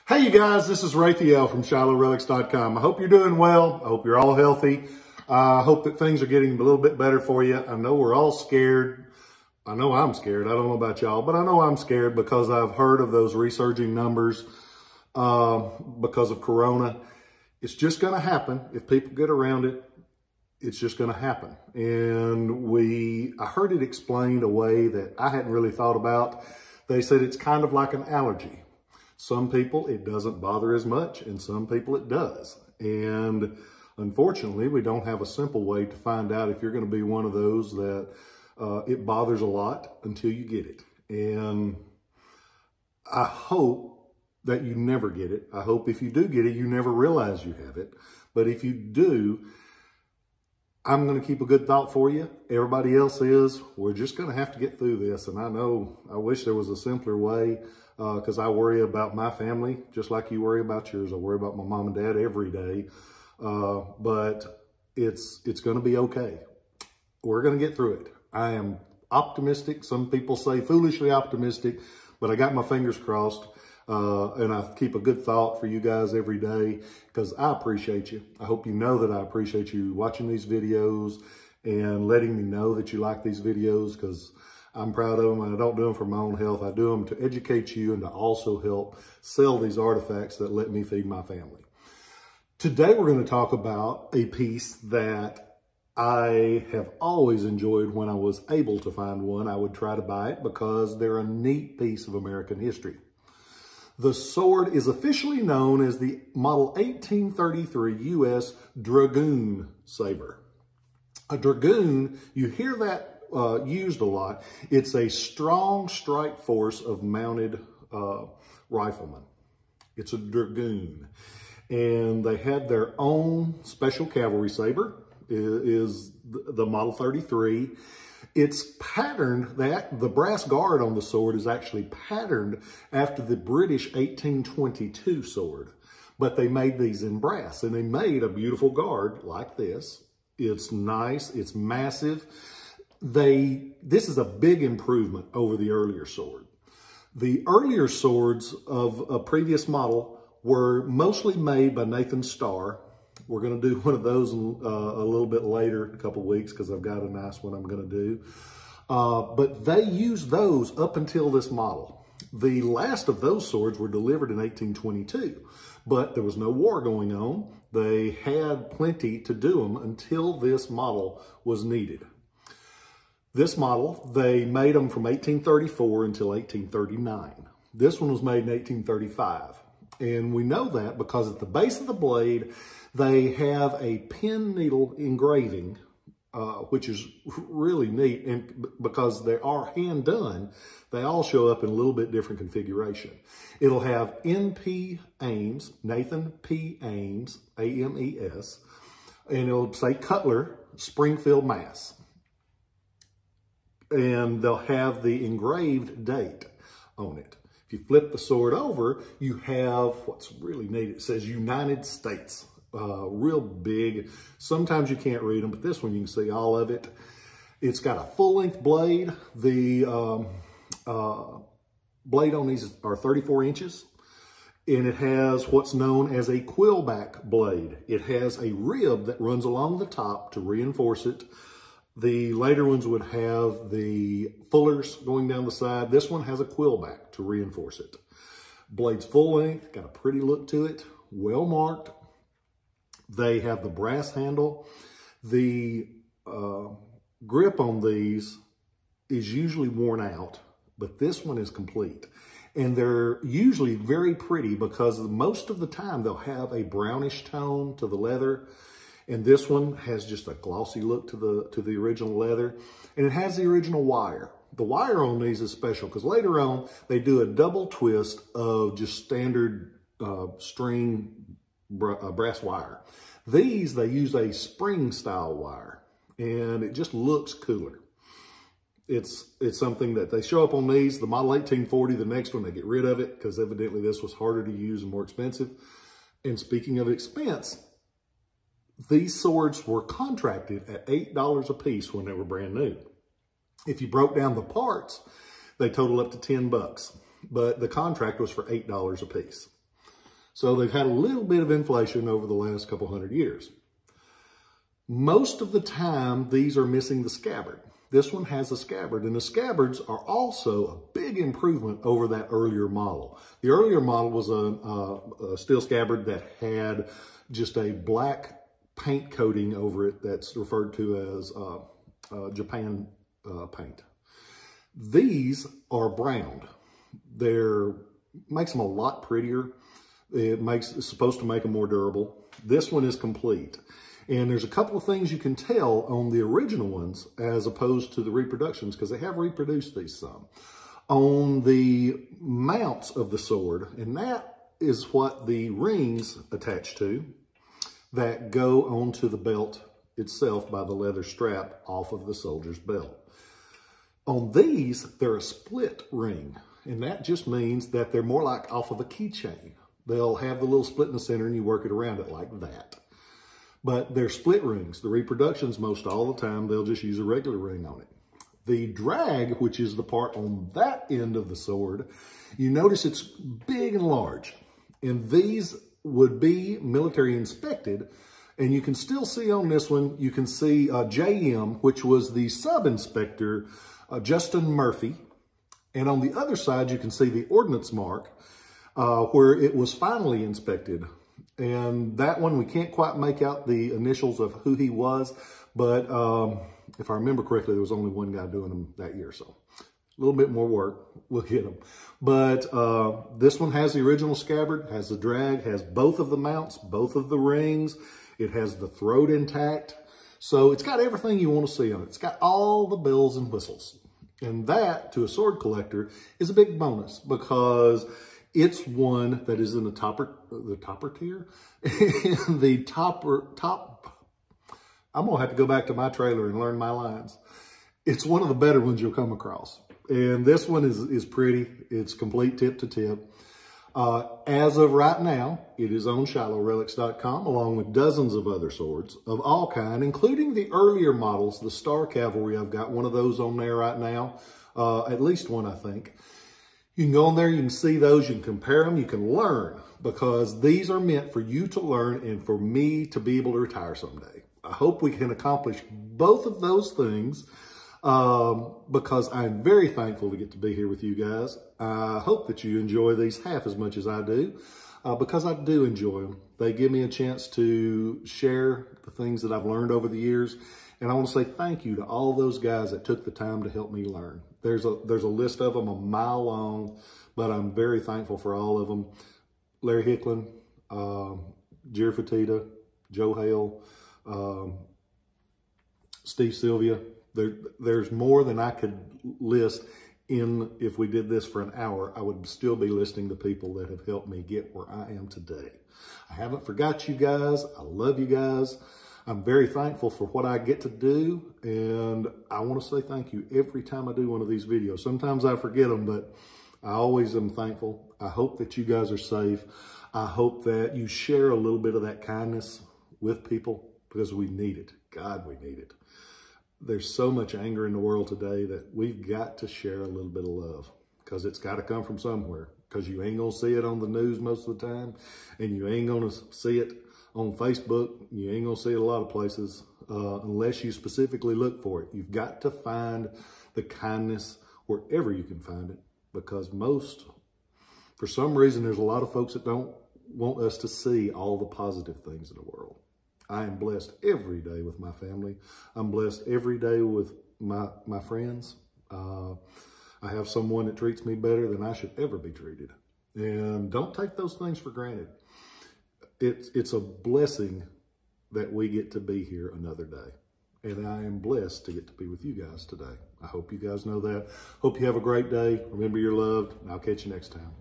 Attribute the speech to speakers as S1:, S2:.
S1: Hey you guys, this is Rafael from Relics.com. I hope you're doing well. I hope you're all healthy. I hope that things are getting a little bit better for you. I know we're all scared. I know I'm scared. I don't know about y'all, but I know I'm scared because I've heard of those resurging numbers because of Corona. It's just going to happen. If people get around it, it's just going to happen. And I heard it explained a way that I hadn't really thought about. They said it's kind of like an allergy. Some people, it doesn't bother as much, and some people it does. And unfortunately, we don't have a simple way to find out if you're going to be one of those that it bothers a lot until you get it. And I hope that you never get it. I hope if you do get it, you never realize you have it. But if you do, I'm going to keep a good thought for you. Everybody else is. We're just going to have to get through this. And I know, I wish there was a simpler way because I worry about my family just like you worry about yours. I worry about my mom and dad every day. But it's going to be okay. We're going to get through it. I am optimistic. Some people say foolishly optimistic, but I got my fingers crossed. And I keep a good thought for you guys every day because I appreciate you. I hope you know that I appreciate you watching these videos and letting me know that you like these videos because I'm proud of them and I don't do them for my own health. I do them to educate you and to also help sell these artifacts that let me feed my family. Today, we're going to talk about a piece that I have always enjoyed. When I was able to find one, I would try to buy it because they're a neat piece of American history. The sword is officially known as the Model 1833 U.S. Dragoon Saber. A dragoon, you hear that used a lot. It's a strong strike force of mounted riflemen. It's a dragoon. And they had their own special cavalry saber, is the Model 33. It's patterned, the brass guard on the sword is actually patterned after the British 1822 sword. But they made these in brass, and they made a beautiful guard like this. It's nice, it's massive. This is a big improvement over the earlier sword. The earlier swords of a previous model were mostly made by Nathan Starr. We're going to do one of those a little bit later, in a couple of weeks, because I've got a nice one I'm going to do. But they used those up until this model. The last of those swords were delivered in 1822, but there was no war going on. They had plenty to do them until this model was needed. This model, they made them from 1834 until 1839. This one was made in 1835. And we know that because at the base of the blade, they have a pin needle engraving, which is really neat. And because they are hand done, they all show up in a little bit different configuration. It'll have N.P. Ames, Nathan P. Ames, A-M-E-S, and it'll say Cutler, Springfield, Mass. And they'll have the engraved date on it. If you flip the sword over, you have what's really neat. It says United States. Real big. Sometimes you can't read them, but this one you can see all of it. It's got a full-length blade. The blade on these are 34 inches, and it has what's known as a quillback blade. It has a rib that runs along the top to reinforce it. The later ones would have the fullers going down the side. This one has a quillback to reinforce it. Blade's full length, got a pretty look to it, well marked. They have the brass handle. The grip on these is usually worn out, but this one is complete. And they're usually very pretty because most of the time they'll have a brownish tone to the leather. And this one has just a glossy look to the original leather. And it has the original wire. The wire on these is special because later on they do a double twist of just standard string brass wire. These, they use a spring style wire and it just looks cooler. It's something that they show up on these. The Model 1840, the next one, they get rid of it because evidently this was harder to use and more expensive. And speaking of expense, these swords were contracted at $8 a piece when they were brand new. If you broke down the parts, they total up to $10, but the contract was for $8 a piece. So they've had a little bit of inflation over the last couple hundred years. Most of the time, these are missing the scabbard. This one has a scabbard, and the scabbards are also a big improvement over that earlier model. The earlier model was a steel scabbard that had just a black paint coating over it that's referred to as Japan paint. These are browned. Makes them a lot prettier. It's supposed to make them more durable. This one is complete. And there's a couple of things you can tell on the original ones as opposed to the reproductions, because they have reproduced these some. On the mounts of the sword, and that is what the rings attach to that go onto the belt itself by the leather strap off of the soldier's belt. On these, they're a split ring, and that just means that they're more like off of a keychain. They'll have the little split in the center and you work it around it like that. But they're split rings. The reproductions, most all the time, they'll just use a regular ring on it. The drag, which is the part on that end of the sword, you notice it's big and large. And these would be military inspected. And you can still see on this one, you can see JM, which was the sub-inspector, Justin Murphy. And on the other side, you can see the ordnance mark, where it was finally inspected. And that one, we can't quite make out the initials of who he was, but if I remember correctly, there was only one guy doing them that year, so a little bit more work, we'll get them. But this one has the original scabbard, has the drag, has both of the mounts, both of the rings. It has the throat intact. So it's got everything you want to see on it. It's got all the bells and whistles. And that, to a sword collector, is a big bonus because it's one that is in the topper tier. And I'm going to have to go back to my trailer and learn my lines. It's one of the better ones you'll come across. And this one is pretty. It's complete tip to tip. As of right now, it is on ShilohRelics.com along with dozens of other swords of all kind, including the earlier models, the Star Cavalry. I've got one of those on there right now, at least one, I think. You can go on there, you can see those, you can compare them, you can learn, because these are meant for you to learn and for me to be able to retire someday. I hope we can accomplish both of those things because I'm very thankful to get to be here with you guys. I hope that you enjoy these half as much as I do because I do enjoy them. They give me a chance to share the things that I've learned over the years. And I want to say thank you to all those guys that took the time to help me learn. There's a list of them a mile long, but I'm very thankful for all of them. Larry Hicklin, Jerry Fatita, Joe Hale, Steve Sylvia. There's more than I could list if we did this for an hour. I would still be listing the people that have helped me get where I am today. I haven't forgot you guys. I love you guys. I'm very thankful for what I get to do, and I want to say thank you every time I do one of these videos. Sometimes I forget them, but I always am thankful. I hope that you guys are safe. I hope that you share a little bit of that kindness with people because we need it. God, we need it. There's so much anger in the world today that we've got to share a little bit of love because it's got to come from somewhere, because you ain't going to see it on the news most of the time, and you ain't going to see it on Facebook. You ain't going to see it a lot of places unless you specifically look for it. You've got to find the kindness wherever you can find it, because for some reason, there's a lot of folks that don't want us to see all the positive things in the world. I am blessed every day with my family. I'm blessed every day with my friends. I have someone that treats me better than I should ever be treated. And don't take those things for granted. It's a blessing that we get to be here another day. And I am blessed to get to be with you guys today. I hope you guys know that. Hope you have a great day. Remember you're loved, and I'll catch you next time.